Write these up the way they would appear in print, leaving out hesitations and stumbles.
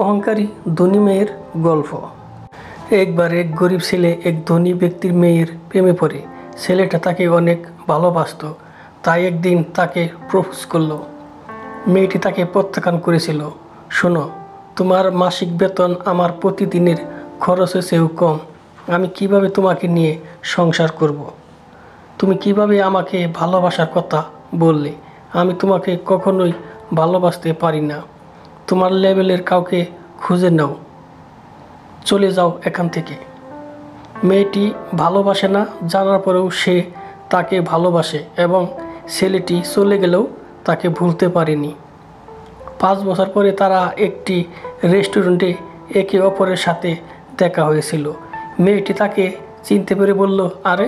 অহংকারী ধনী মেয়ের গল্প। একবার এক গরিব ছেলে এক ধনী ব্যক্তির মেয়ের প্রেমে পড়ে। ছেলেটা তাকে অনেক ভালোবাসত, তাই একদিন তাকে প্রপোজ করলো। মেয়েটি তাকে প্রত্যাখ্যান করেছিল। শোনো, তোমার মাসিক বেতন আমার প্রতিদিনের খরচের চেয়েও কম। আমি কিভাবে তোমাকে নিয়ে সংসার করব? তুমি কিভাবে আমাকে ভালোবাসার কথা বললে? আমি তোমাকে কখনোই ভালোবাসতে পারি না। তোমার লেভেলের কাউকে খুঁজে নাও, চলে যাও এখান থেকে। মেয়েটি ভালোবাসে না জানার পরেও সে তাকে ভালোবাসে এবং ছেলেটি চলে গেলেও তাকে ভুলতে পারেনি। 5 বছর পরে তারা একটি রেস্টুরেন্টে একে অপরের সাথে দেখা হয়েছিল। মেয়েটি তাকে চিনতে পেরে বলল, আরে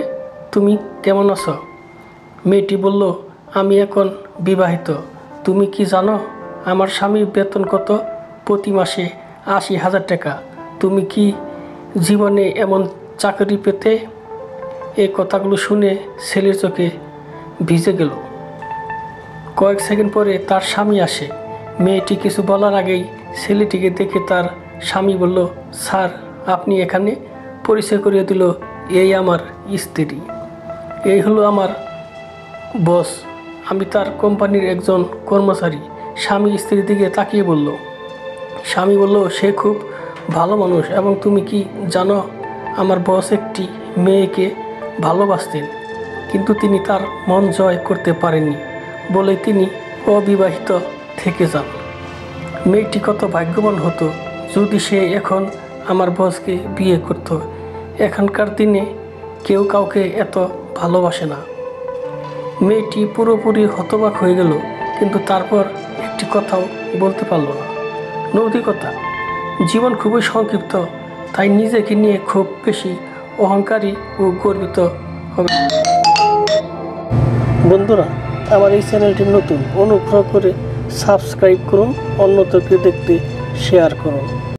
তুমি কেমন আছো? মেয়েটি বলল, আমি এখন বিবাহিত। তুমি কি জানো আমার স্বামীর বেতন কত? প্রতি মাসে 80,000 টাকা। তুমি কি জীবনে এমন চাকরি পেতে? এই কথাগুলো শুনে ছেলের চোখে ভিজে গেল। কয়েক সেকেন্ড পরে তার স্বামী আসে। মেয়েটি কিছু বলার আগেই ছেলেটিকে দেখে তার স্বামী বলল, স্যার আপনি এখানে? পরিচয় করিয়ে দিল, এই আমার স্ত্রী, এই হলো আমার বস, আমি তার কোম্পানির একজন কর্মচারী। স্বামী স্ত্রীর দিকে তাকিয়ে বলল। স্বামী বলল, সে খুব ভালো মানুষ এবং তুমি কি জানো আমার বস একটি মেয়েকে ভালোবাসতেন, কিন্তু তিনি তার মন জয় করতে পারেননি বলে তিনি অবিবাহিত থেকে যান। মেয়েটি কত ভাগ্যবান হতো যদি সে এখন আমার বসকে বিয়ে করত। এখনকার দিনে কেউ কাউকে এত ভালোবাসে না। মেয়েটি পুরোপুরি হতবাক হয়ে গেল, কিন্তু তারপর একটি কথাও বলতে পারল না। নৈতিকতা, জীবন খুবই সংক্ষিপ্ত, তাই নিজেকে নিয়ে খুব বেশি অহংকারী ও গর্বিত হবে। বন্ধুরা, আমার এই চ্যানেলটি নতুন, অনুগ্রহ করে সাবস্ক্রাইব করুন, অন্যদেরকে দেখতে শেয়ার করুন।